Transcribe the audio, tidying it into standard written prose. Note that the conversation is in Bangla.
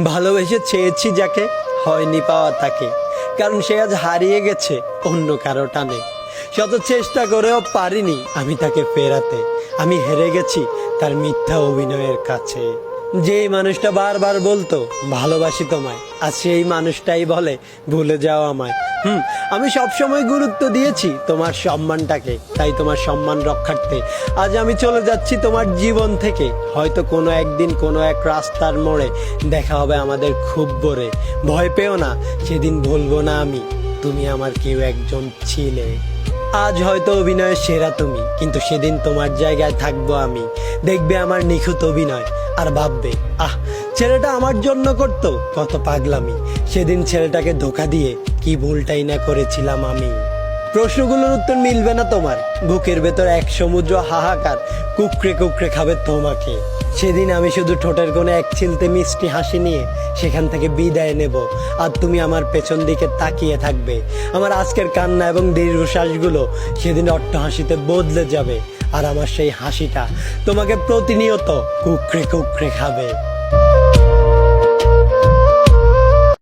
ভালোবেসে চেয়েছি যাকে, হয়নি পাওয়া তাকে, কারণ সে আজ হারিয়ে গেছে অন্য কারো টানে। শত চেষ্টা করেও পারিনি আমি তাকে ফেরাতে, আমি হেরে গেছি তার মিথ্যা অভিনয়ের কাছে। যেই মানুষটা বারবার বলতো ভালোবাসি তোমায়, আজ সেই মানুষটাই বলে ভুলে যাও আমায়। আমি সবসময় গুরুত্ব দিয়েছি তোমার সম্মানটাকে, তাই তোমার সম্মান রক্ষার্থে আজ আমি চলে যাচ্ছি তোমার জীবন থেকে। হয়তো কোনো একদিন কোনো এক রাস্তার মোড়ে দেখা হবে আমাদের খুব ভোরে। ভয় পেও না, সেদিন ভুলবো না আমি, তুমি আমার কেউ একজন ছিলে। আজ হয়তো অভিনয়ের সেরা তুমি, কিন্তু সেদিন তোমার জায়গায় থাকবো আমি। দেখবে আমার নিখুঁত অভিনয় আর ভাববে, আহ, ছেলেটা আমার জন্য করতো কত পাগলামি। সেদিন ছেলেটাকে ধোকা দিয়ে কি ভুলটাই না করেছিলাম আমি। প্রশ্নগুলোর উত্তর মিলবে না তোমার, বুকের ভেতর এক সমুদ্র হাহাকার কুকড়ে কুকড়ে খাবে তোমাকে। সেদিন আমি শুধু ঠোঁটের কোণে এক ছিলতে মিষ্টি হাসি নিয়ে সেখান থেকে বিদায় নেব, আর তুমি আমার পেছন দিকে তাকিয়ে থাকবে। আমার আজকের কান্না এবং দীর্ঘশ্বাসগুলো সেদিন অট্টহাসিতে বদলে যাবে, আর আমার সেই হাসিটা তোমাকে প্রতিনিয়ত কুকড়ে কুকড়ে খাবে।